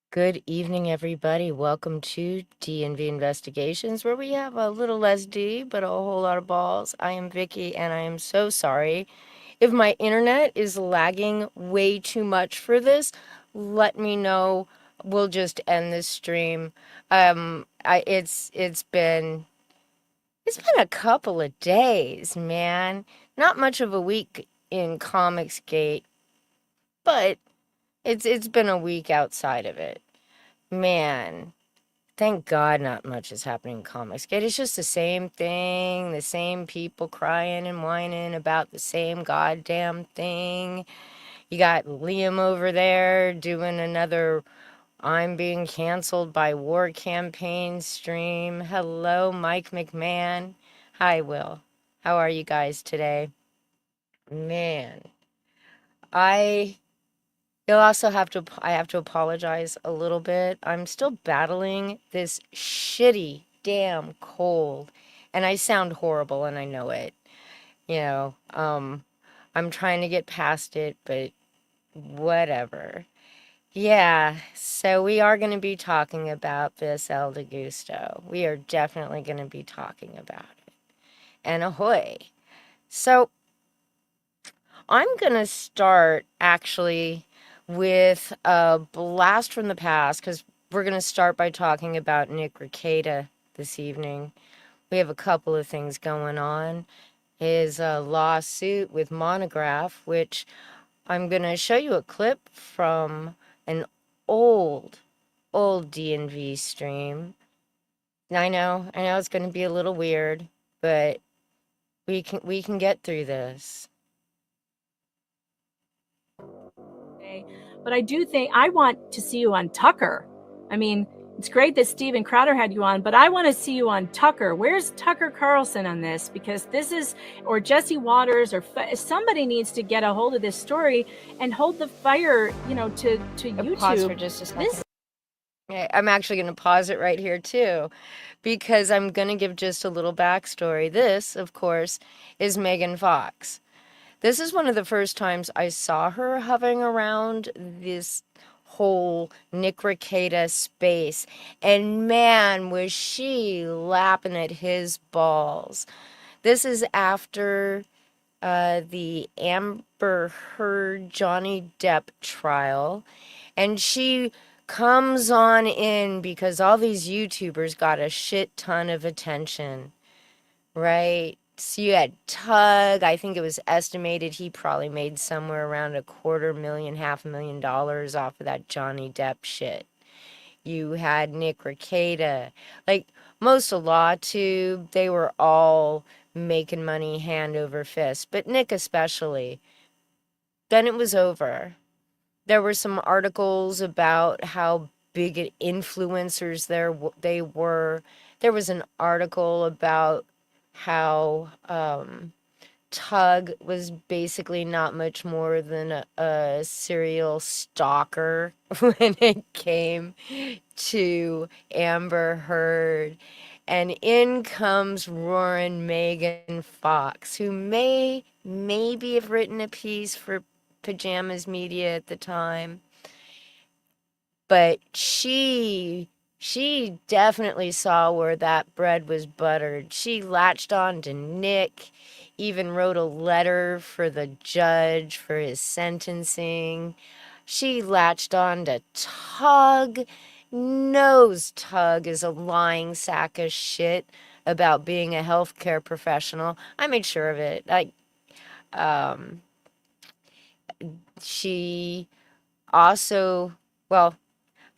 Good evening, everybody. Welcome to D&V Investigations, where we have a little less D, but a whole lot of balls. I am Vicky, and I am so sorry. If my internet is lagging way too much for this, let me know. We'll just end this stream. It's been a couple of days, man. Not much of a week in Comicsgate, but it's been a week outside of it. Man, thank God not much is happening in Comicsgate. It's just the same thing, the same people crying and whining about the same goddamn thing. You got Liam over there doing another I'm being canceled by war campaign stream. Hello, Mike McMahon. Hi, Will. How are you guys today? Man, I You'll also I have to apologize a little bit. I'm still battling this shitty damn cold, and I sound horrible, and I know it. You know, I'm trying to get past it, but whatever. Yeah, so we are going to be talking about this El de Gusto. We are definitely going to be talking about it. And ahoy. So, I'm going to start actually with a blast from the past because we're going to start by talking about Nick Rekieta this evening. We have a couple of things going on. His lawsuit with Montagraph, which I'm going to show you a clip from an old D&V stream. I know it's going to be a little weird, but we can get through this. But I do think I want to see you on Tucker. I mean, it's great that Steven Crowder had you on, but I want to see you on Tucker. Where's Tucker Carlson on this? Because this is, or Jesse Waters, or somebody needs to get a hold of this story and hold the fire, to YouTube. Pause for just a second. I'm actually going to pause it right here too, because I'm going to give just a little backstory. This, of course, is Megan Fox. This is one of the first times I saw her hovering around this whole Nick Rekieta space. And man, was she lapping at his balls. This is after the Amber Heard Johnny Depp trial. And she comes on in because all these YouTubers got a shit ton of attention, right? So you had TUG. I think it was estimated he probably made somewhere around $250,000, $500,000 off of that Johnny Depp shit. You had Nick Rekieta. Like, most of LawTube, they were all making money hand over fist. But Nick especially. Then it was over. There were some articles about how big influencers they were. There was an article about how TUG was basically not much more than a serial stalker when it came to Amber Heard. And in comes roaring Megan Fox, who maybe have written a piece for Pajamas Media at the time. But she definitely saw where that bread was buttered. She latched on to Nick, even wrote a letter for the judge for his sentencing. She latched on to TUG, knows TUG is a lying sack of shit about being a healthcare professional. I made sure of it. She also, well,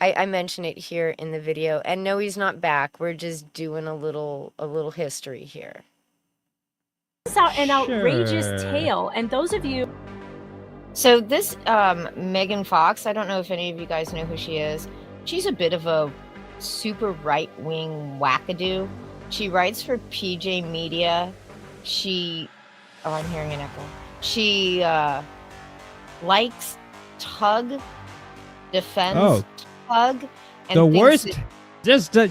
I mention it here in the video, and no, he's not back. We're just doing a little history here. An outrageous tale, and those of you. So this Megan Fox, I don't know if any of you guys know who she is. She's a bit of a super right-wing wackadoo. She writes for PJ Media. I'm hearing an echo. She likes TUG, defends TUG. And the worst? Just throw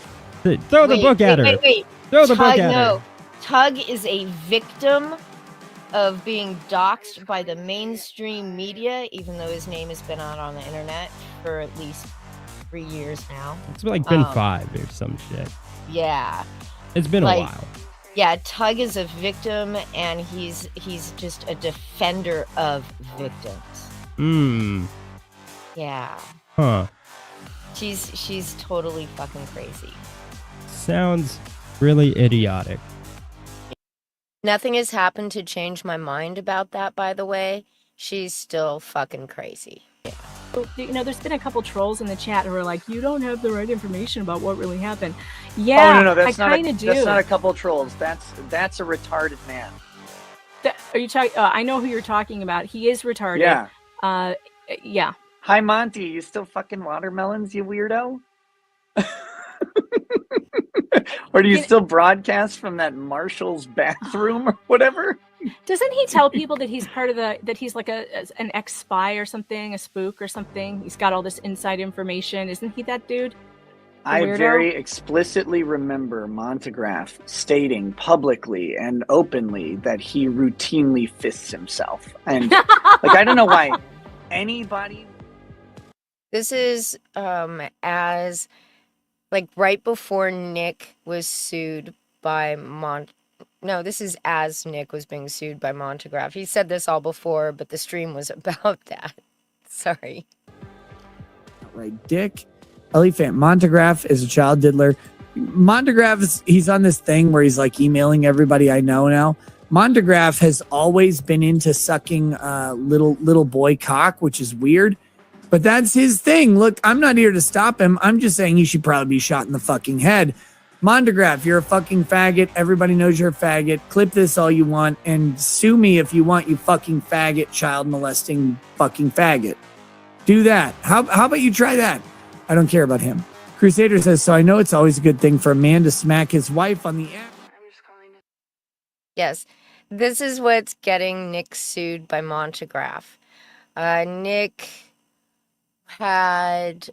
the book at her. Wait. Throw the book at her. TUG is a victim of being doxxed by the mainstream media, even though his name has been out on the internet for at least 3 years now. It's like been Um, 5 or some shit. Yeah. It's been a Like, while. yeah, Tug is a victim, and he's just a defender of victims. Yeah. Huh. She's totally fucking crazy. Sounds really idiotic. Nothing has happened to change my mind about that, by the way. She's still fucking crazy. Yeah. You know, there's been a couple trolls in the chat who are like, you don't have the right information about what really happened. Yeah, no, I kind of do. That's not a couple trolls. That's a retarded man. Are you talking? I know who you're talking about. He is retarded. Yeah. Yeah. Hi, Monty. You still fucking watermelons, you weirdo? Or do you still broadcast from that Marshall's bathroom or whatever? Doesn't he tell people that he's part of that he's like an ex-spy or something, a spook or something? He's got all this inside information. Isn't he that dude? I very explicitly remember Montagraph stating publicly and openly that he routinely fists himself. And like, I don't know why anybody. This is as like right before Nick was sued by No, this is as Nick was being sued by Montagraph. He said this all before, but the stream was about that. Sorry. Right, Dick. Elephant. Montagraph is a child diddler. Montagraph, he's on this thing where he's like emailing everybody I know now. Montagraph has always been into sucking little boy cock, which is weird. But that's his thing. Look, I'm not here to stop him. I'm just saying he should probably be shot in the fucking head. Montagraph, you're a fucking faggot. Everybody knows you're a faggot. Clip this all you want and sue me if you want, you fucking faggot, child molesting fucking faggot. Do that. How about you try that? I don't care about him. Crusader says, so I know it's always a good thing for a man to smack his wife on the ass. Yes, this is what's getting Nick sued by Montagraph. Nick had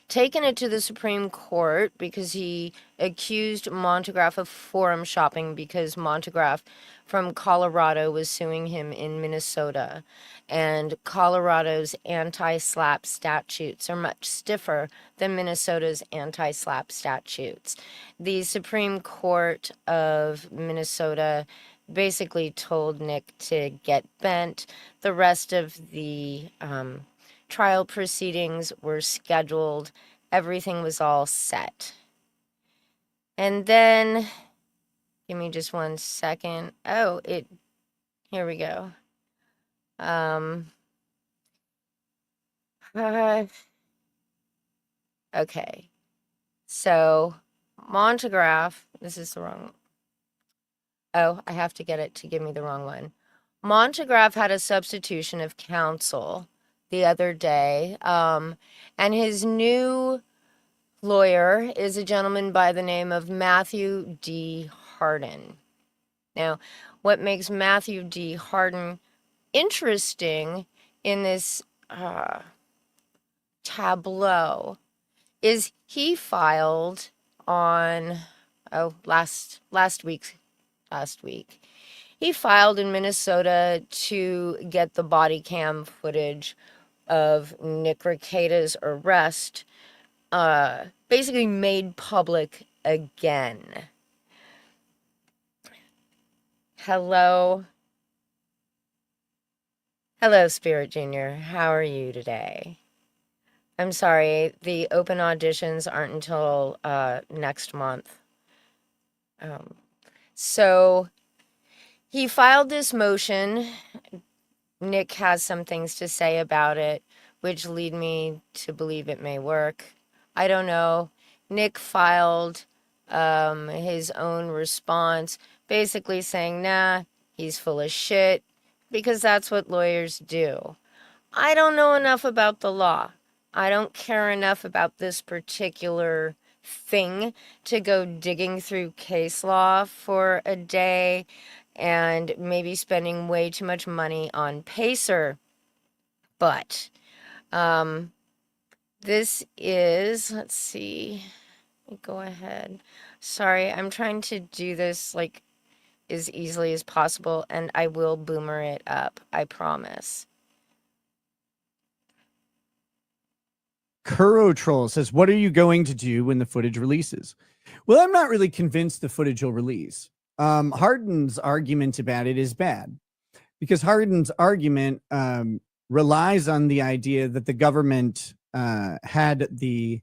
taken it to the Supreme Court because he accused Montagraph of forum shopping because Montagraph from Colorado was suing him in Minnesota. And Colorado's anti-SLAPP statutes are much stiffer than Minnesota's anti-SLAPP statutes. The Supreme Court of Minnesota basically told Nick to get bent. The rest of the trial proceedings were scheduled. Everything was all set. And then, give me just 1 second. Oh, here we go. Okay. So, Montagraph, this is the wrong. Oh, I have to get it to give me the wrong one. Montagraph had a substitution of counsel the other day, and his new lawyer is a gentleman by the name of Matthew D. Harden. Now, what makes Matthew D. Harden interesting in this tableau is he filed on last week. He filed in Minnesota to get the body cam footage of Nick Rekieta's arrest basically made public again. Hello, Spirit Junior. How are you today? I'm sorry, the open auditions aren't until next month. So he filed this motion. Nick has some things to say about it, which lead me to believe it may work. I don't know. Nick filed his own response, basically saying, nah, he's full of shit, because that's what lawyers do. I don't know enough about the law. I don't care enough about this particular thing to go digging through case law for a day and maybe spending way too much money on Pacer. But this is, let's see, go ahead. Sorry, I'm trying to do this like as easily as possible, and I will boomer it up, I promise. Kuro Troll says, what are you going to do when the footage releases? Well, I'm not really convinced the footage will release. Hardin's argument about it is bad because Hardin's argument relies on the idea that the government had the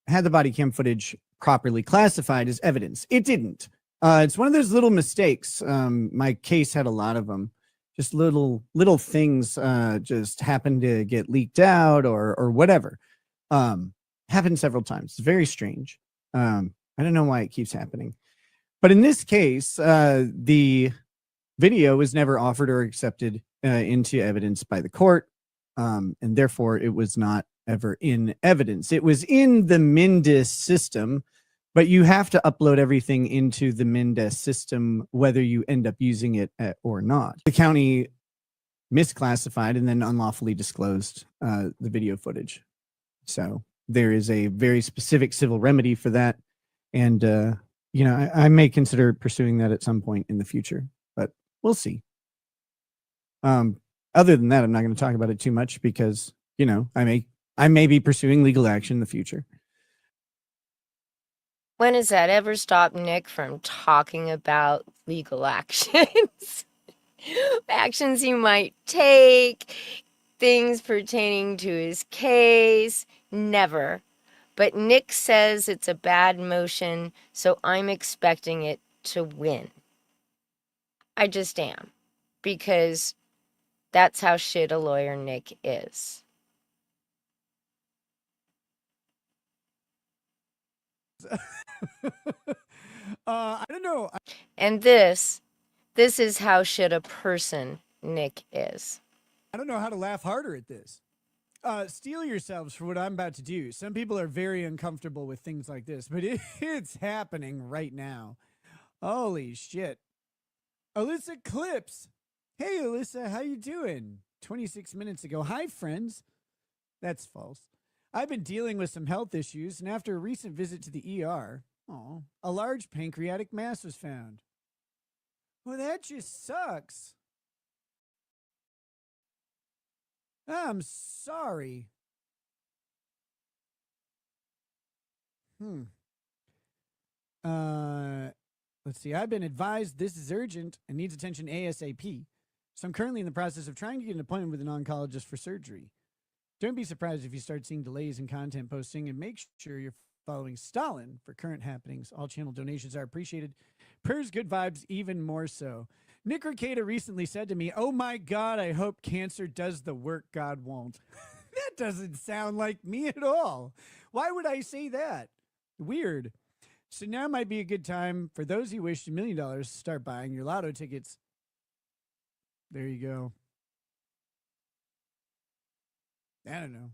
body cam footage properly classified as evidence. It didn't. It's one of those little mistakes. My case had a lot of them. Just little things just happened to get leaked out or whatever. Happened several times. It's very strange. I don't know why it keeps happening. But in this case, the video was never offered or accepted into evidence by the court. And therefore, it was not ever in evidence. It was in the Mindis system, but you have to upload everything into the Mindis system, whether you end up using it or not. The county misclassified and then unlawfully disclosed the video footage. So there is a very specific civil remedy for that. And, I may consider pursuing that at some point in the future, but we'll see. Other than that, I'm not going to talk about it too much because, I may be pursuing legal action in the future. When has that ever stopped Nick from talking about legal actions? Actions he might take, things pertaining to his case? Never. But Nick says it's a bad motion, so I'm expecting it to win. I just am. Because that's how shit a lawyer Nick is. I don't know. And this is how shit a person Nick is. I don't know how to laugh harder at this. Steel yourselves for what I'm about to do. Some people are very uncomfortable with things like this, but it's happening right now. Holy shit. Alyssa Clips. Hey, Alyssa, how you doing? 26 minutes ago. Hi, friends. That's false. I've been dealing with some health issues, and after a recent visit to the ER, a large pancreatic mass was found. Well, that just sucks. I'm sorry. Let's see. I've been advised this is urgent and needs attention ASAP. So I'm currently in the process of trying to get an appointment with an oncologist for surgery. Don't be surprised if you start seeing delays in content posting, and make sure you're following Stalin for current happenings. All channel donations are appreciated. Prayers, good vibes, even more so. Nick Rekieta recently said to me, oh my God, I hope cancer does the work God won't. That doesn't sound like me at all. Why would I say that? Weird. So now might be a good time for those who wish $1 million to start buying your lotto tickets. There you go. I don't know.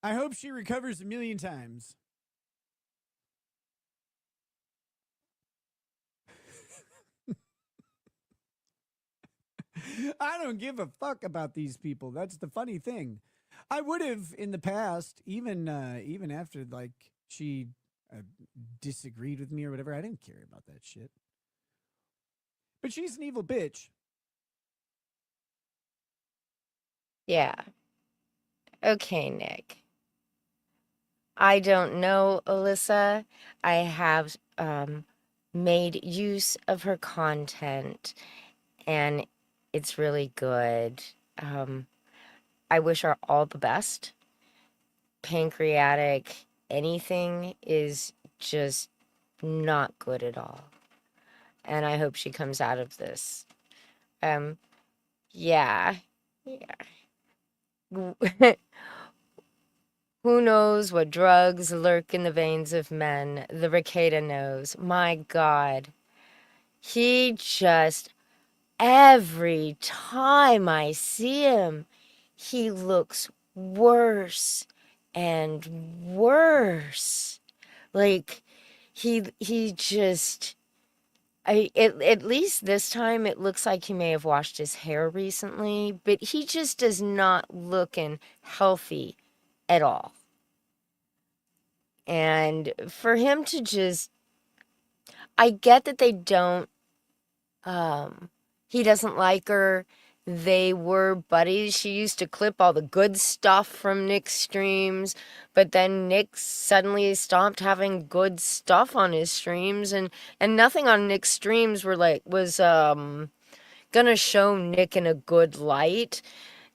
I hope she recovers 1,000,000 times. I don't give a fuck about these people. That's the funny thing. I would have in the past, even after like she disagreed with me or whatever. I didn't care about that shit. But she's an evil bitch. Yeah. Okay, Nick. I don't know, Alyssa. I have made use of her content, and it's really good. I wish her all the best. Pancreatic anything is just not good at all. And I hope she comes out of this. Yeah. Who knows what drugs lurk in the veins of men? The Rekieta knows. My God. He just, every time I see him, he looks worse and worse. Like, he just, at least this time, it looks like he may have washed his hair recently, but he just does not looking healthy at all. And for him to just, I get that they don't, he doesn't like her, they were buddies. She used to clip all the good stuff from Nick's streams, but then Nick suddenly stopped having good stuff on his streams, and nothing on Nick's streams was gonna show Nick in a good light.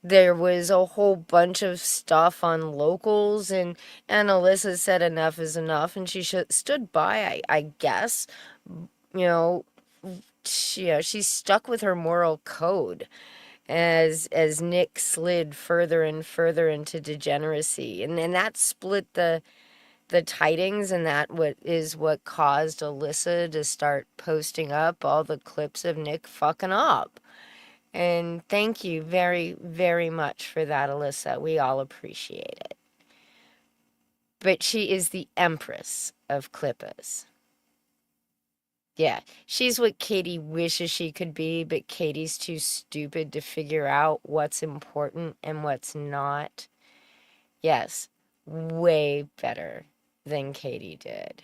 There was a whole bunch of stuff on locals, and Alyssa said enough is enough, and she stood by, I guess. You know, she stuck with her moral code as Nick slid further and further into degeneracy, and that split the tidings, and what caused Alyssa to start posting up all the clips of Nick fucking up. And thank you very, very much for that, Alyssa. We all appreciate it. But she is the empress of clippers. Yeah, she's what Katie wishes she could be, but Katie's too stupid to figure out what's important and what's not. Yes, way better than Katie did.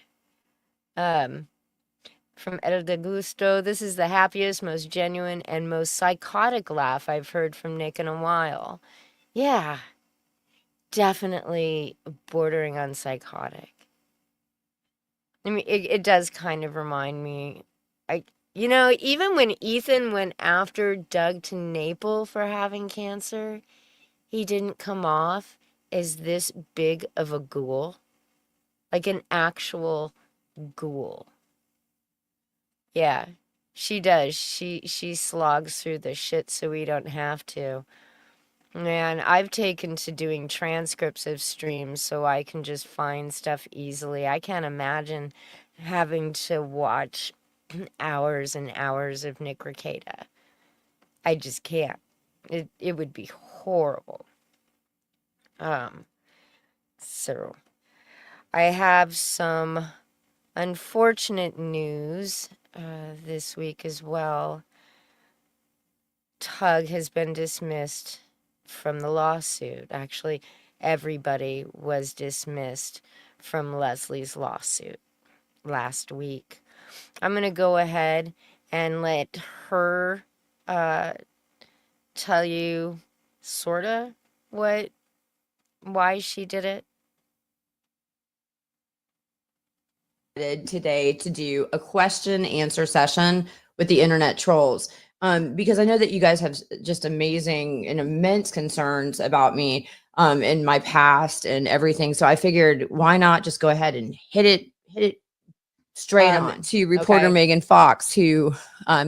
From Eder de Gusto, this is the happiest, most genuine, and most psychotic laugh I've heard from Nick in a while. Yeah, definitely bordering on psychotic. I mean, it does kind of remind me, even when Ethan went after Doug to Naples for having cancer, he didn't come off as this big of a ghoul, like an actual ghoul. Yeah, she does. She slogs through the shit so we don't have to. Man, I've taken to doing transcripts of streams so I can just find stuff easily. I can't imagine having to watch hours and hours of Nick Rekieta. I just can't. It would be horrible. So I have some unfortunate news this week as well. TUG has been dismissed from the lawsuit. Actually, everybody was dismissed from Leslie's lawsuit last week. I'm going to go ahead and let her tell you sorta why she did it. Today to do a question answer session with the internet trolls, because I know that you guys have just amazing and immense concerns about me in my past and everything. So I figured, why not just go ahead and hit it straight on to reporter Megan Fox, who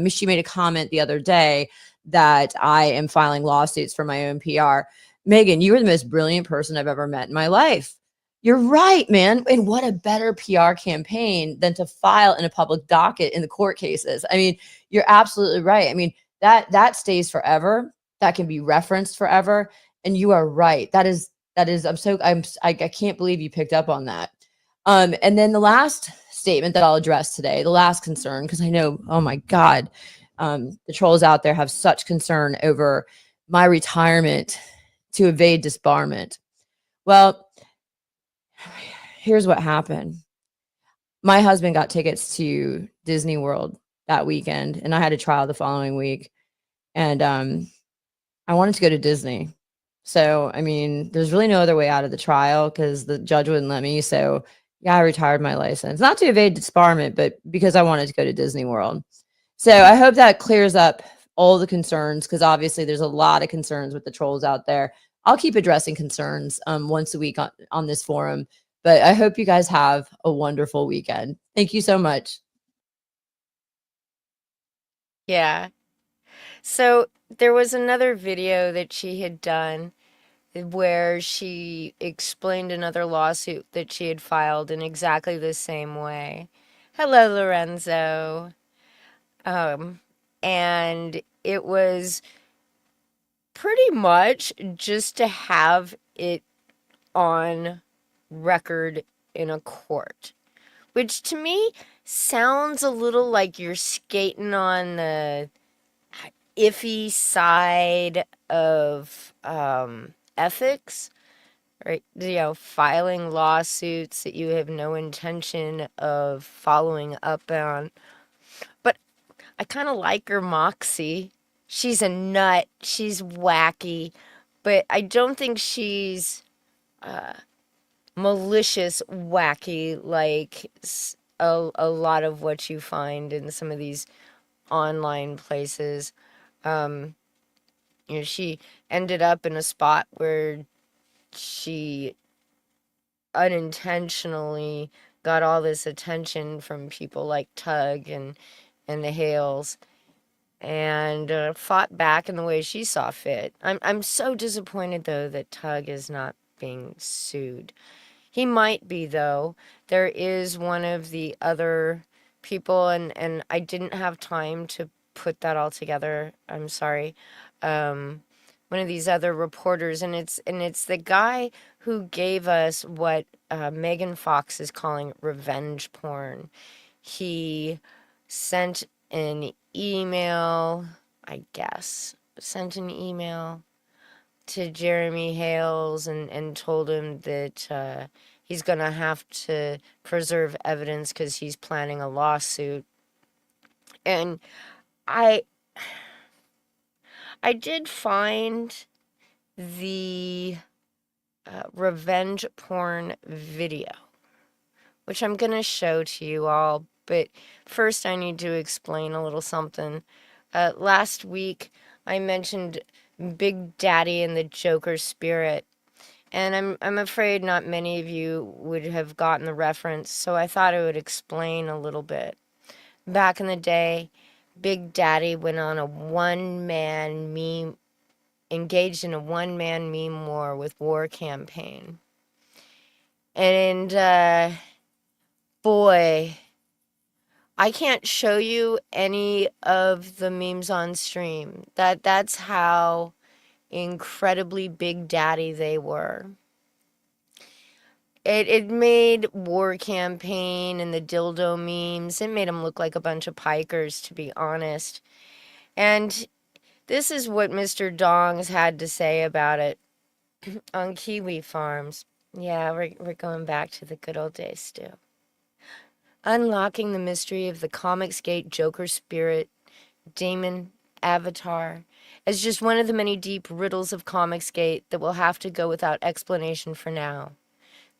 she made a comment the other day that I am filing lawsuits for my own PR. Megan, you are the most brilliant person I've ever met in my life. You're right, man. And what a better PR campaign than to file in a public docket in the court cases. I mean, you're absolutely right. I mean, that stays forever. That can be referenced forever. And you are right. That is, I can't believe you picked up on that. And then the last statement that I'll address today, the last concern, because I know, oh my God, the trolls out there have such concern over my retirement to evade disbarment. Well, here's what happened. My husband got tickets to Disney World that weekend, and I had a trial the following week. And I wanted to go to Disney. So, I mean, there's really no other way out of the trial because the judge wouldn't let me. So, yeah, I retired my license, not to evade disbarment, but because I wanted to go to Disney World. So I hope that clears up all the concerns, because obviously there's a lot of concerns with the trolls out there. I'll keep addressing concerns once a week on this forum, but I hope you guys have a wonderful weekend. Thank you so much. Yeah. So there was another video that she had done where she explained another lawsuit that she had filed in exactly the same way. Hello, Lorenzo. And it was pretty much just to have it on record in a court, which to me sounds a little like you're skating on the iffy side of ethics, right? Filing lawsuits that you have no intention of following up on. But I kind of like her moxie. she's a nut. She's wacky, but I don't think she's malicious wacky like a lot of what you find in some of these online places. She ended up in a spot where she unintentionally got all this attention from people like Tug and the Hales, and fought back in the way she saw fit. I'm so disappointed though that Tug is not being sued. He might be, though. There is one of the other people, and I didn't have time to put that all together. I'm sorry. One of these other reporters, and it's the guy who gave us what Megan Fox is calling revenge porn. He sent an email, I guess, to Jeremy Hales and told him that he's going to have to preserve evidence because he's planning a lawsuit. And I did find the revenge porn video, which I'm going to show to you all. But first I need to explain a little something. Last week I mentioned Big Daddy and the Joker spirit. And I'm afraid not many of you would have gotten the reference, so I thought I would explain a little bit. Back in the day, Big Daddy went on engaged in a one-man meme war with War Campaign. And boy, I can't show you any of the memes on stream. That's how incredibly Big Daddy they were. It made War Campaign and the dildo memes, it made them look like a bunch of pikers, to be honest. And this is what Mr. Dongs had to say about it on Kiwi Farms. Yeah, we're going back to the good old days, Stu. Unlocking the mystery of the Comicsgate Joker spirit, demon, avatar, as just one of the many deep riddles of Comicsgate that will have to go without explanation for now.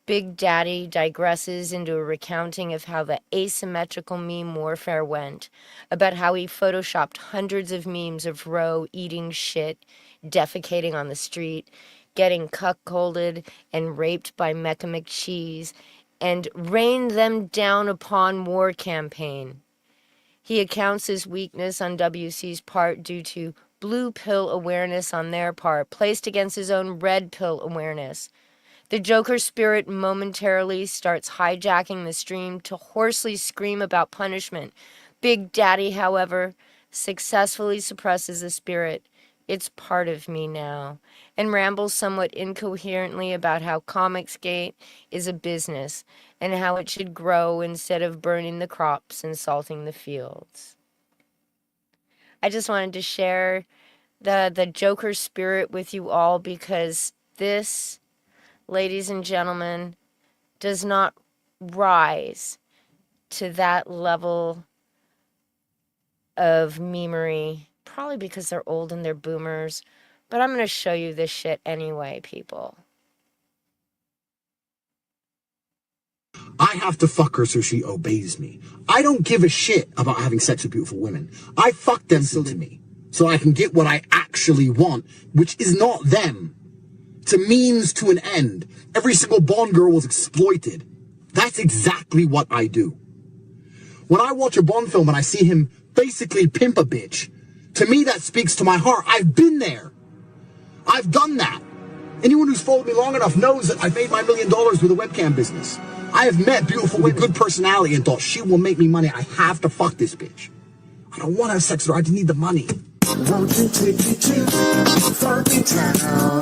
Big Daddy digresses into a recounting of how the asymmetrical meme warfare went, about how he photoshopped hundreds of memes of Roe eating shit, defecating on the street, getting cuckolded and raped by Mecca McCheese, and rained them down upon War Campaign. He accounts his weakness on WC's part due to blue pill awareness on their part, placed against his own red pill awareness. The Joker spirit momentarily starts hijacking the stream to hoarsely scream about punishment. Big Daddy, however, successfully suppresses the spirit. It's part of me now, and rambles somewhat incoherently about how Comicsgate is a business and how it should grow instead of burning the crops and salting the fields. I just wanted to share the Joker spirit with you all because this, ladies and gentlemen, does not rise to that level of memery, probably because they're old and they're boomers, but I'm going to show you this shit anyway, people. I have to fuck her so she obeys me. I don't give a shit about having sex with beautiful women. I fuck them to me so I can get what I actually want, which is not them. It's a means to an end. Every single Bond girl was exploited. That's exactly what I do. When I watch a Bond film and I see him basically pimp a bitch, to me that speaks to my heart. I've been there. I've done that. Anyone who's followed me long enough knows that I've made my $1 million with a webcam business. I have met beautiful women with good personality and thought she will make me money. I have to fuck this bitch. I don't want to have sex with her. I just need the money. Won't you take me to Funky Town?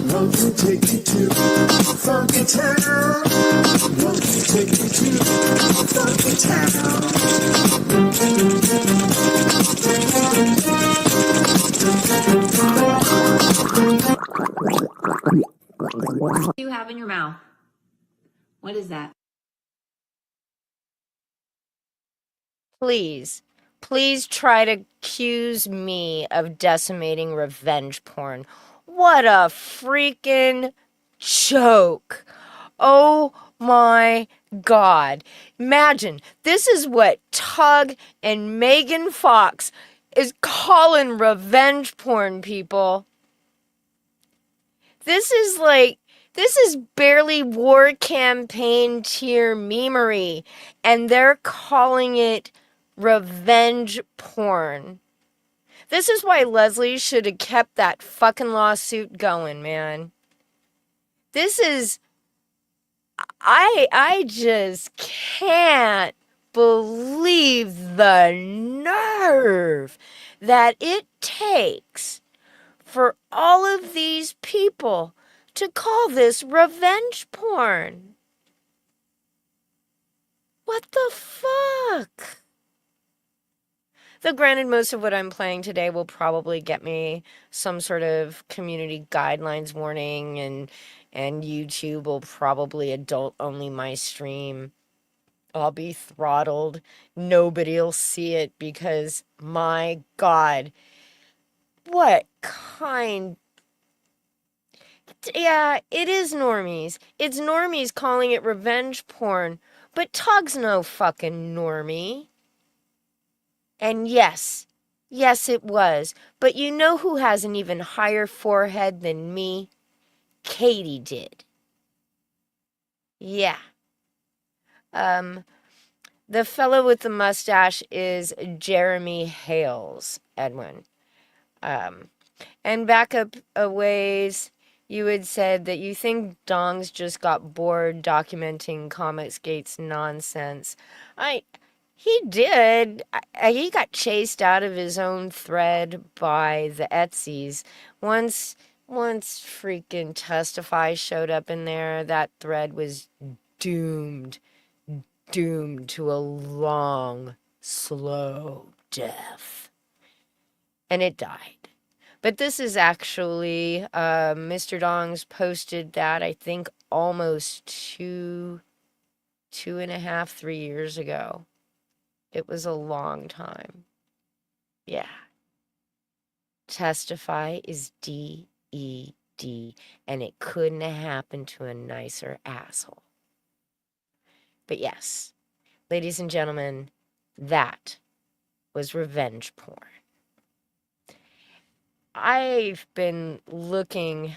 Won't you take me to Funky Town? Won't you take me to Funky Town? What do you have in your mouth? What is that? Please please try to accuse me of decimating revenge porn. What a freaking joke. Oh my God. Imagine, this is what Tug and Megan Fox is calling revenge porn, people. This is barely war campaign tier memery, and they're calling it revenge porn. This is why Leslie should have kept that fucking lawsuit going, man. This is, I just can't believe the nerve that it takes for all of these people to call this revenge porn. What the fuck? Though granted, most of what I'm playing today will probably get me some sort of community guidelines warning, and YouTube will probably adult only my stream. I'll be throttled. Nobody'll see it because, my God, what kind... Yeah, it is normies. It's normies calling it revenge porn, but Tug's no fucking normie. And yes, it was. But you know who has an even higher forehead than me? Katie did. Yeah. The fellow with the mustache is Jeremy Hales, Edwin. And back up a ways, you had said that you think Dongs just got bored documenting Comicsgate's nonsense. He did. He got chased out of his own thread by the Etsy's. Once freaking Testify showed up in there, that thread was doomed to a long, slow death. And it died. But this is actually, Mr. Dongs posted that, I think, almost 2.5, 3 years ago. It was a long time. Yeah. Testify is DED, and it couldn't have happened to a nicer asshole. But yes, ladies and gentlemen, that was revenge porn. I've been looking.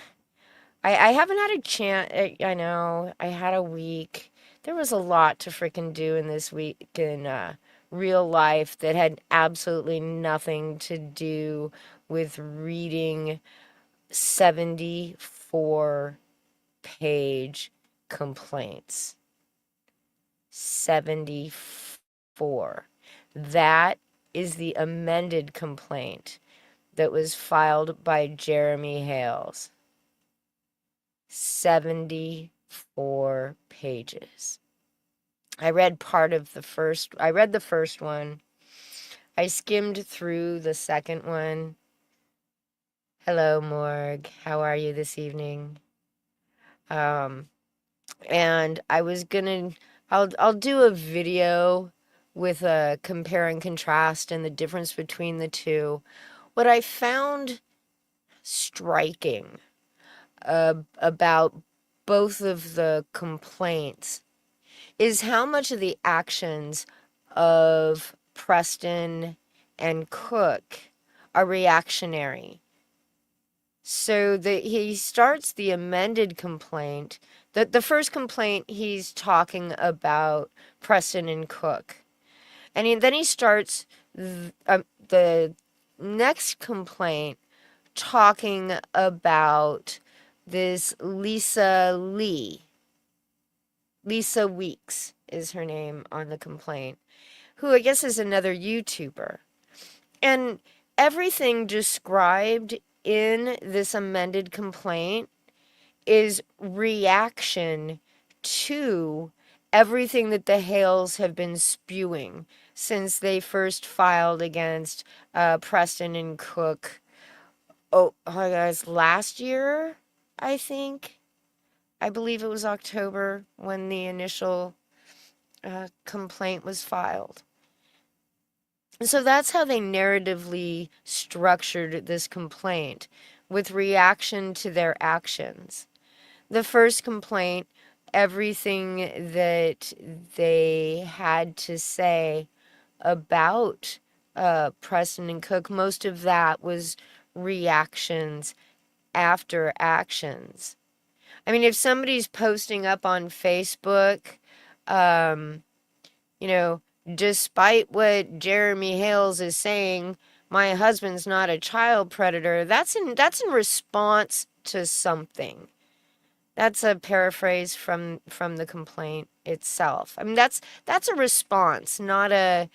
I haven't had a chance. I know. I had a week. There was a lot to freaking do in this week in real life that had absolutely nothing to do with reading 74-page complaints. 74. That is the amended complaint that was filed by Jeremy Hales. 74 pages. I read the first one. I skimmed through the second one. Hello, Morg. How are you this evening? And I was I'll do a video with a compare and contrast and the difference between the two. What I found striking about both of the complaints is how much of the actions of Preston and Cook are reactionary. So he starts the amended complaint. The first complaint, he's talking about Preston and Cook. And then he starts the next complaint talking about this Lisa Lee. Lisa Weeks is her name on the complaint, who I guess is another YouTuber. And everything described in this amended complaint is reaction to everything that the Hales have been spewing since they first filed against Preston and Cook. Oh, guys, last year, I think. I believe it was October when the initial complaint was filed. So that's how they narratively structured this complaint, with reaction to their actions. The first complaint, everything that they had to say about Preston and Cook, most of that was reactions after actions. I mean, if somebody's posting up on Facebook, um, you know, despite what Jeremy Hales is saying, my husband's not a child predator, that's in response to something. That's a paraphrase from the complaint itself. I mean, that's a response, not a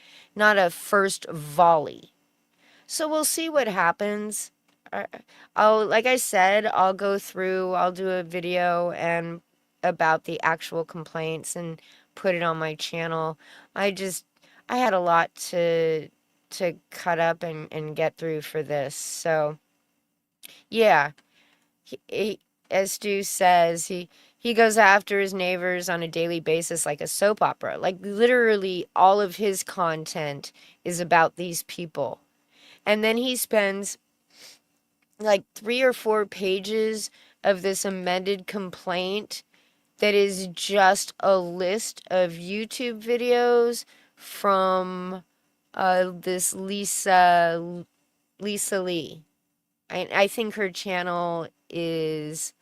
first volley. So we'll see what happens. Like I said, I'll go through, I'll do a video and about the actual complaints and put it on my channel. I had a lot to cut up and get through for this. So yeah, as Stu says, he goes after his neighbors on a daily basis like a soap opera. Like literally all of his content is about these people. And then he spends like 3 or 4 pages of this amended complaint that is just a list of YouTube videos from this Lisa Lee. I think her channel is,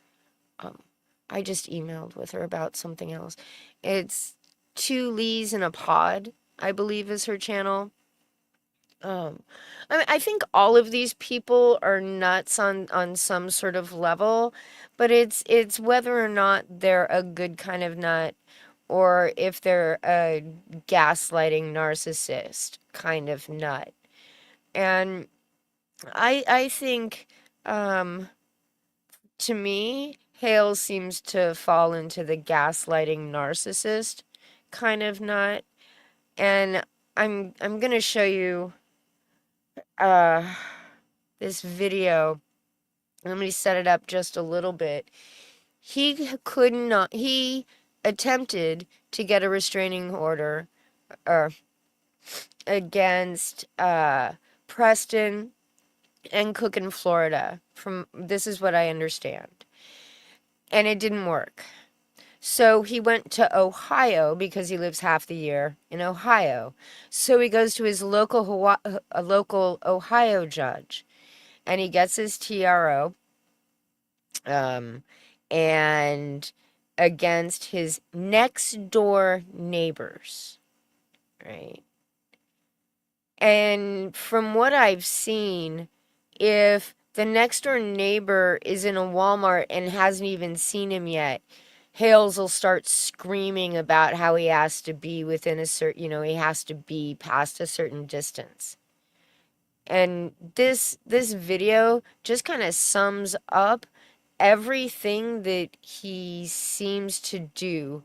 I just emailed with her about something else. It's 2 Lees in a Pod, I believe is her channel. I mean, I think all of these people are nuts on some sort of level, but it's whether or not they're a good kind of nut or if they're a gaslighting narcissist kind of nut. And I think, to me, Hale seems to fall into the gaslighting narcissist kind of nut. And I'm gonna show you this video. Let me set it up just a little bit. He attempted to get a restraining order against Preston and Cook in Florida. This is what I understand. And it didn't work. So he went to Ohio because he lives half the year in Ohio. So he goes to his local Ohio judge, and he gets his TRO, and against his next door neighbors, right? And from what I've seen, if the next door neighbor is in a Walmart and hasn't even seen him yet, Hales will start screaming about how he has to be within a certain, he has to be past a certain distance. And this video just kind of sums up everything that he seems to do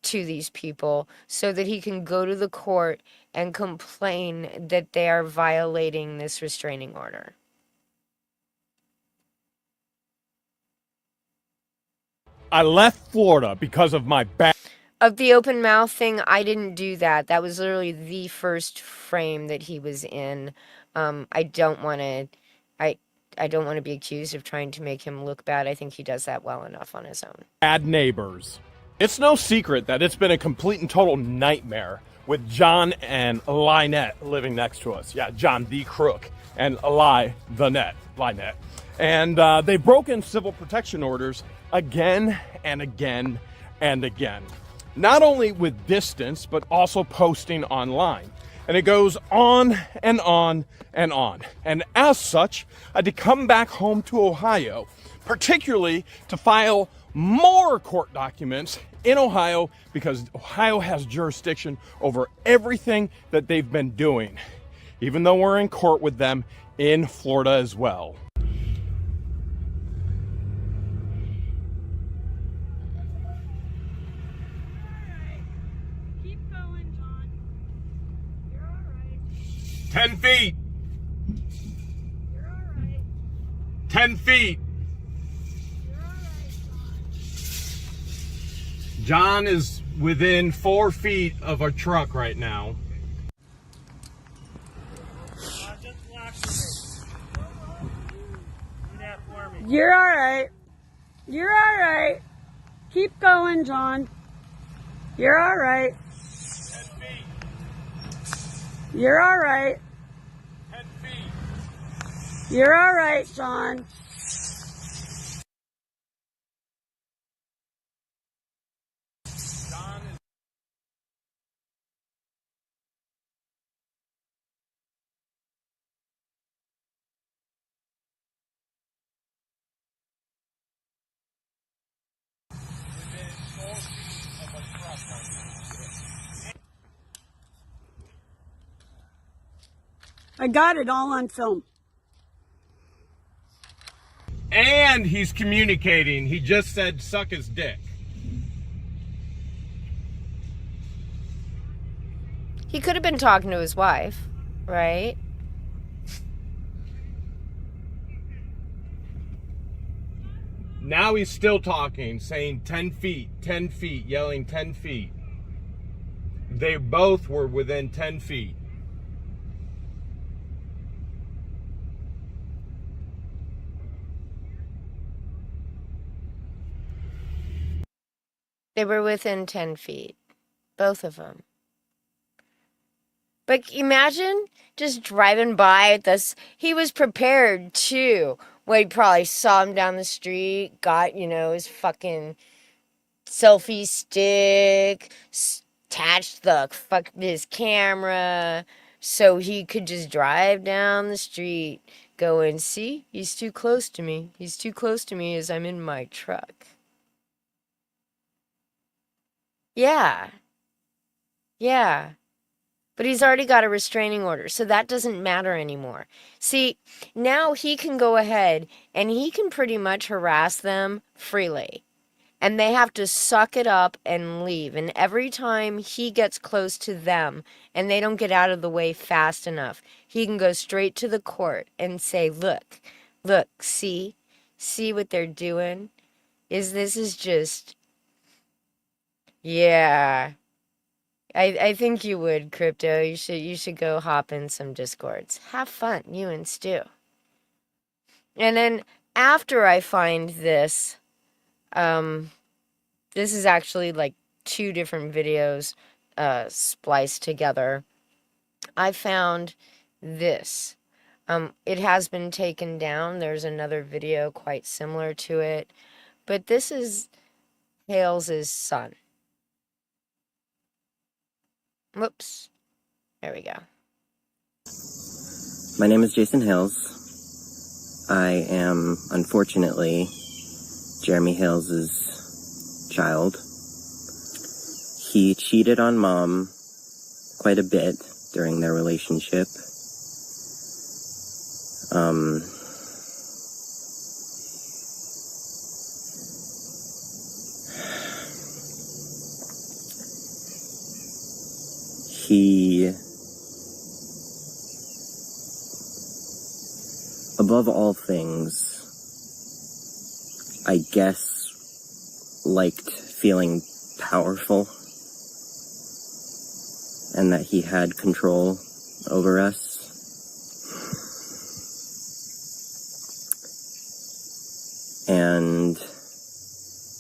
to these people so that he can go to the court and complain that they are violating this restraining order. I left Florida because of my bad. Of the open mouth thing, I didn't do that. That was literally the first frame that he was in. I don't want to be accused of trying to make him look bad. I think he does that well enough on his own. Bad neighbors. It's no secret that it's been a complete and total nightmare with John and Lynette living next to us. Yeah, John the Crook and Lynette. And they've broken civil protection orders again and again and again. Not only with distance, but also posting online. And it goes on and on and on. And as such, I had to come back home to Ohio, particularly to file more court documents in Ohio because Ohio has jurisdiction over everything that they've been doing, even though we're in court with them in Florida as well. Keep going, John. You're all right. 10 feet. You're all right. 10 feet. You're all right, John is within 4 feet of our truck right now. You're all right. You're all right. Keep going, John. You're all right. 10 feet. You're all right. 10 feet. You're all right, John. John is within 4 feet of a truck right now. I got it all on film. And he's communicating. He just said, suck his dick. He could have been talking to his wife, right? Now he's still talking, saying 10 feet, 10 feet, yelling 10 feet. They both were within 10 feet. They were within 10 feet. Both of them. But imagine just driving by this. He was prepared too. Well, he probably saw him down the street, got, his fucking selfie stick, attached his camera, so he could just drive down the street going, see, he's too close to me. He's too close to me as I'm in my truck. Yeah. Yeah. But he's already got a restraining order, so that doesn't matter anymore. See, now he can go ahead and he can pretty much harass them freely. And they have to suck it up and leave. And every time he gets close to them and they don't get out of the way fast enough, he can go straight to the court and say, look, see what they're doing? This is just, yeah. I think you would, Crypto. You should go hop in some Discords. Have fun, you and Stu. And then after I find this, this is actually like 2 different videos spliced together. I found this. It has been taken down. There's another video quite similar to it. But this is Hales' son. Whoops. There we go. My name is Jason Hales. I am, unfortunately, Jeremy Hales' child. He cheated on Mom quite a bit during their relationship. He, above all things, I guess, liked feeling powerful and that he had control over us. And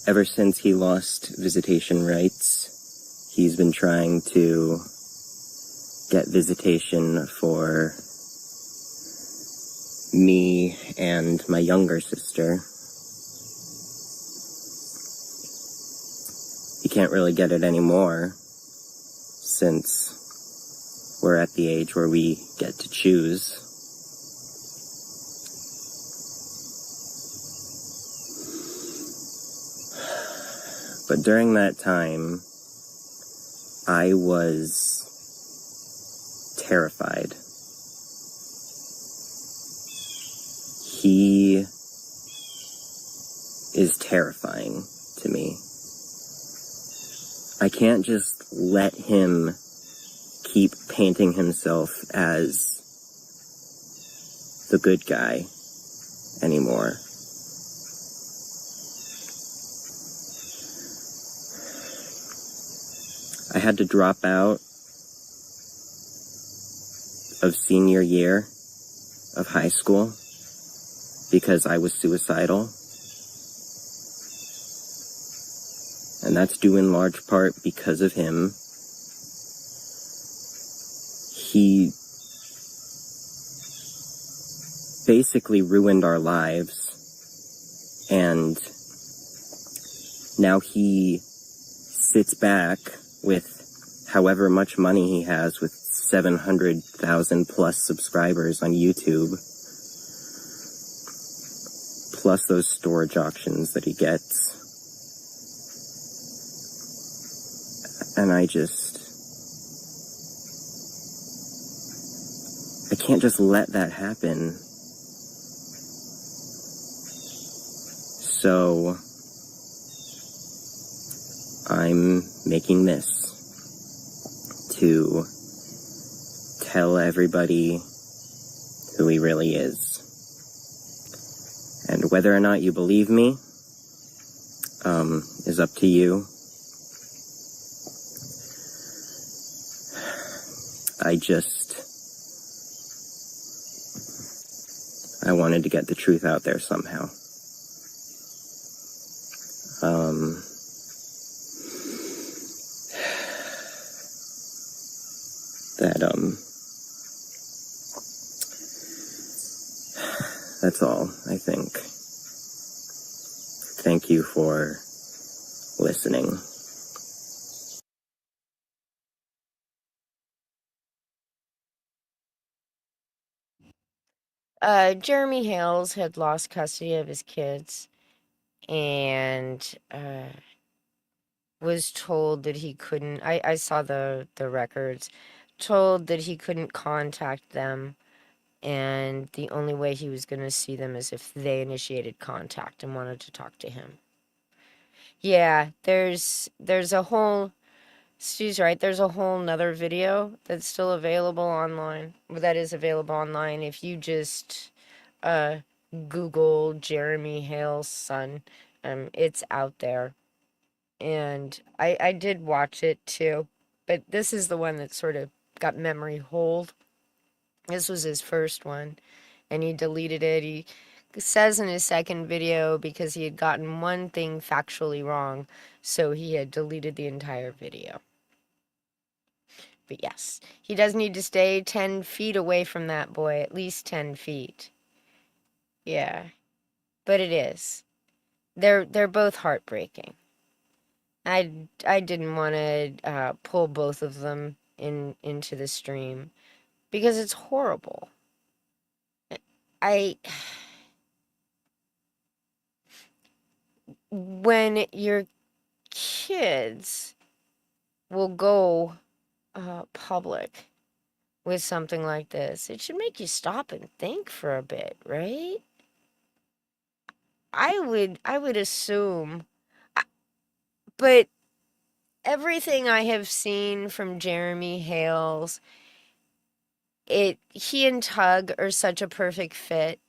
ever since he lost visitation rights, he's been trying to get visitation for me and my younger sister. He can't really get it anymore since we're at the age where we get to choose. But during that time, I was terrified. He is terrifying to me. I can't just let him keep painting himself as the good guy anymore. I had to drop out of senior year of high school because I was suicidal. And that's due in large part because of him. He basically ruined our lives, and now he sits back with however much money he has, with 700,000 plus subscribers on YouTube, plus those storage auctions that he gets. And I can't just let that happen. So I'm making this to tell everybody who he really is. And whether or not you believe me, is up to you. I wanted to get the truth out there somehow. That's all, I think. Thank you for listening. Jeremy Hales had lost custody of his kids and was told that he couldn't, I saw the records, told that he couldn't contact them, and the only way he was going to see them is if they initiated contact and wanted to talk to him. Yeah, there's a whole, Stu's right, there's a whole nother video that's still available online, that is available online if you just Google Jeremy Hale's son. It's out there. And I did watch it too, but this is the one that sort of got memory hold. This was his first one, and he deleted it. He says in his second video because he had gotten one thing factually wrong, so he had deleted the entire video. But yes, he does need to stay 10 feet away from that boy, at least 10 feet. Yeah, but it is. They're both heartbreaking. I didn't want to pull both of them into the stream because it's horrible. When your kids will go public with something like this, it should make you stop and think for a bit, right? I would assume, but everything I have seen from Jeremy Hales, he and Tug are such a perfect fit.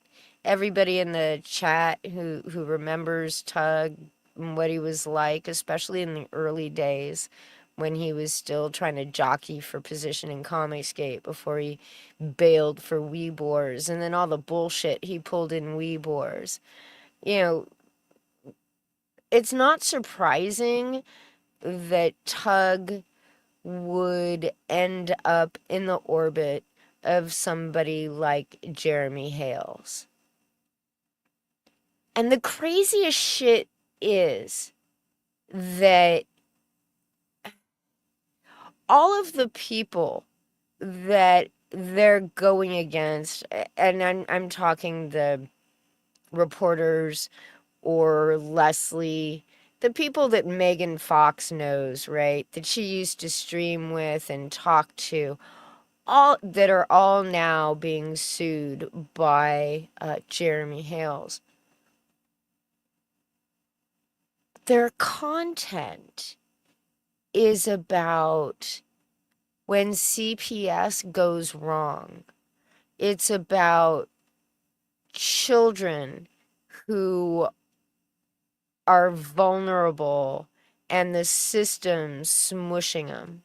Everybody in the chat who remembers Tug and what he was like, especially in the early days when he was still trying to jockey for position in Comicscape before he bailed for Weeb Wars, and then all the bullshit he pulled in Weeb Wars. You know, it's not surprising that Tug would end up in the orbit of somebody like Jeremy Hales. And the craziest shit is that all of the people that they're going against, and I'm talking the reporters or Leslie, the people that Megan Fox knows, right, that she used to stream with and talk to, all that are all now being sued by Jeremy Hales. Their content is about when CPS goes wrong. It's about children who are vulnerable and the system smushing them,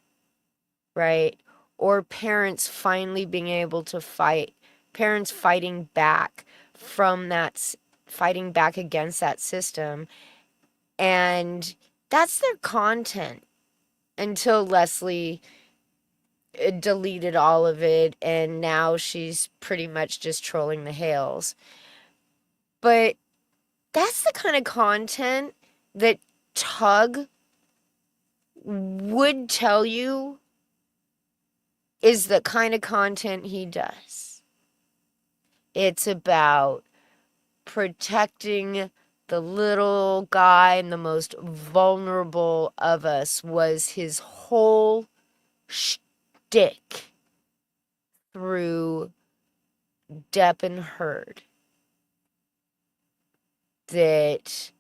right? Or parents finally being able to fight, parents fighting back from fighting back against that system. And that's their content until Leslie deleted all of it, and now she's pretty much just trolling the Hales. But that's the kind of content that TUG would tell you is the kind of content he does. It's about protecting the little guy, and the most vulnerable of us was his whole shtick through Depp and Heard. That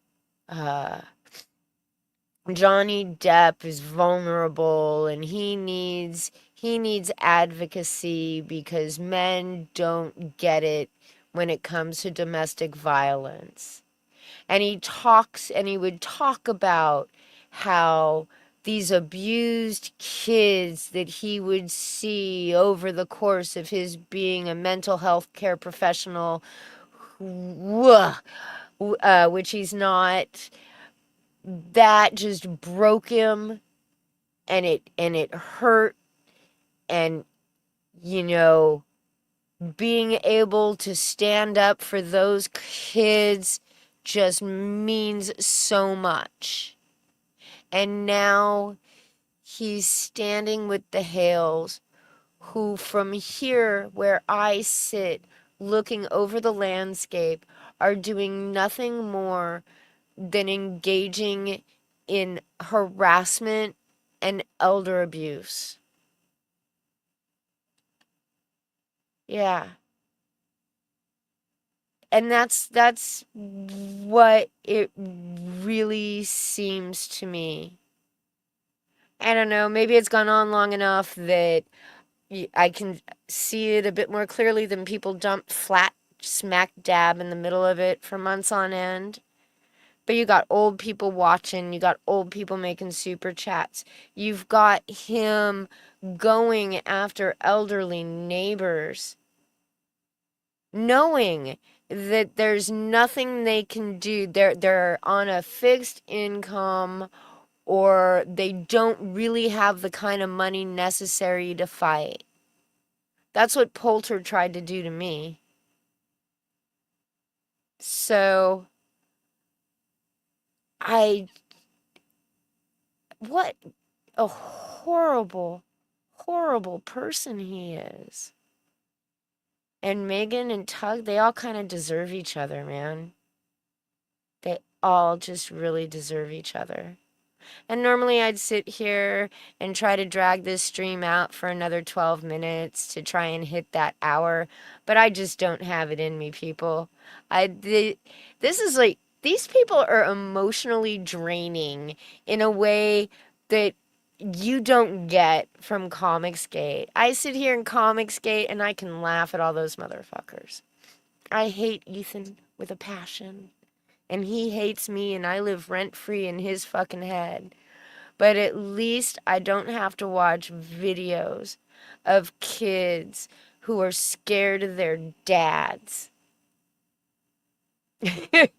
Johnny Depp is vulnerable and he needs advocacy because men don't get it when it comes to domestic violence. And he would talk about how these abused kids that he would see over the course of his being a mental health care professional, which he's not, that just broke him, and it hurt. And being able to stand up for those kids just means so much. And now he's standing with the Hales, who from here where I sit looking over the landscape are doing nothing more than engaging in harassment and elder abuse. Yeah. And that's what it really seems to me. I don't know, maybe it's gone on long enough that I can see it a bit more clearly than people dump flat smack dab in the middle of it for months on end. But you got old people watching, you got old people making super chats. You've got him going after elderly neighbors, knowing that there's nothing they can do. They're on a fixed income, or they don't really have the kind of money necessary to fight. That's what Poulter tried to do to me. So, what a horrible, horrible person he is. And Megan and Tug, they all kind of deserve each other, man. They all just really deserve each other. And normally I'd sit here and try to drag this stream out for another 12 minutes to try and hit that hour, but I just don't have it in me, people. This is like, these people are emotionally draining in a way that you don't get from Comicsgate. I sit here in Comicsgate and I can laugh at all those motherfuckers. I hate Ethan with a passion. And he hates me, and I live rent-free in his fucking head. But at least I don't have to watch videos of kids who are scared of their dads. I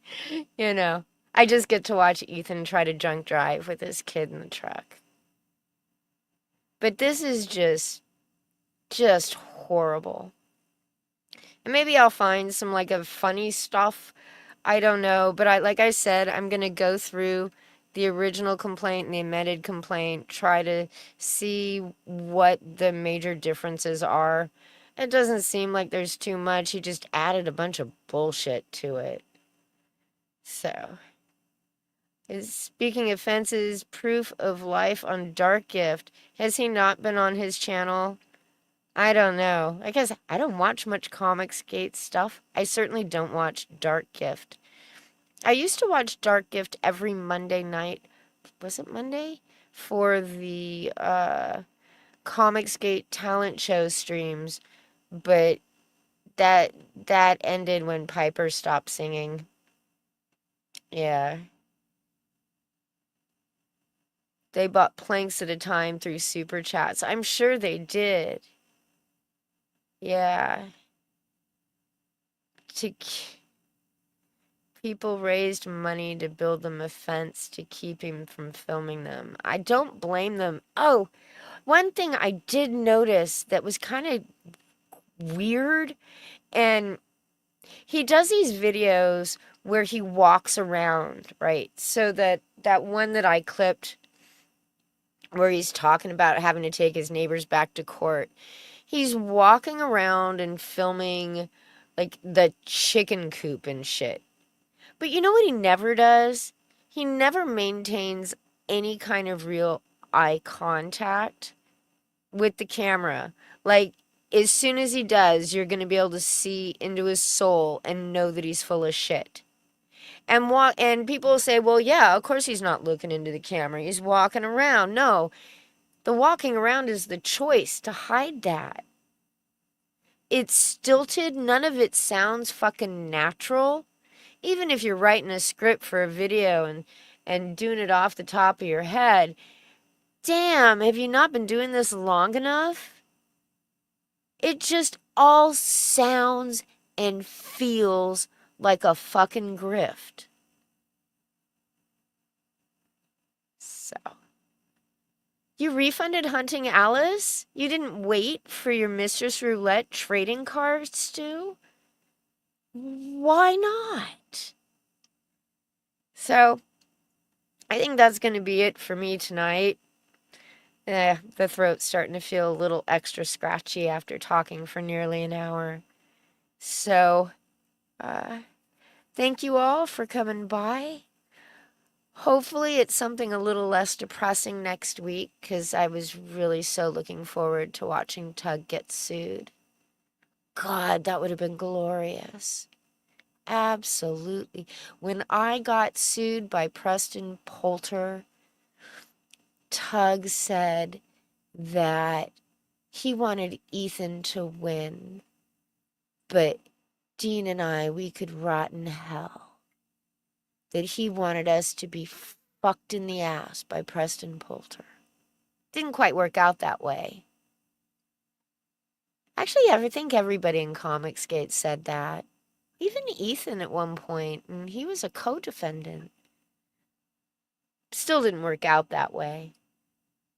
just get to watch Ethan try to drunk drive with his kid in the truck. But this is just horrible. And maybe I'll find some of funny stuff. I don't know, but like I said, I'm going to go through the original complaint and the amended complaint, try to see what the major differences are. It doesn't seem like there's too much. He just added a bunch of bullshit to it. So, is speaking offenses, proof of life on Dark Gift. Has he not been on his channel? I don't know. I guess I don't watch much Comicsgate stuff. I certainly don't watch Dark Gift. I used to watch Dark Gift every Monday night. Was it Monday? For the Comicsgate talent show streams. But that ended when Piper stopped singing. Yeah. They bought planks at a time through super chats. I'm sure they did. Yeah. people raised money to build them a fence to keep him from filming them. I don't blame them. Oh, one thing I did notice that was kind of weird, and he does these videos where he walks around, right? So that one that I clipped where he's talking about having to take his neighbors back to court. He's walking around and filming like the chicken coop and shit. But you know what he never does? He never maintains any kind of real eye contact with the camera. Like, as soon as he does, you're going to be able to see into his soul and know that he's full of shit. And people say, well, yeah, of course he's not looking into the camera. He's walking around. No, the walking around is the choice to hide that. It's stilted. None of it sounds fucking natural. Even if you're writing a script for a video and doing it off the top of your head, damn, have you not been doing this long enough? It just all sounds and feels like a fucking grift. So, you refunded Hunting Alice? You didn't wait for your Mistress Roulette trading cards to? Why not? So, I think that's going to be it for me tonight. The throat's starting to feel a little extra scratchy after talking for nearly an hour. So, thank you all for coming by. Hopefully it's something a little less depressing next week, because I was really so looking forward to watching Tug get sued. God, that would have been glorious. Absolutely. When I got sued by Preston Poulter, Tug said that he wanted Ethan to win, but Dean and I, we could rot in hell. That he wanted us to be fucked in the ass by Preston Poulter. Didn't quite work out that way. Actually, I think everybody in Comicsgate said that. Even Ethan at one point, and he was a co-defendant. Still didn't work out that way.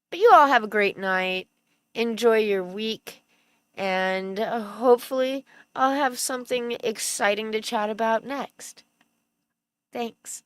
But you all have a great night. Enjoy your week. And hopefully I'll have something exciting to chat about next. Thanks.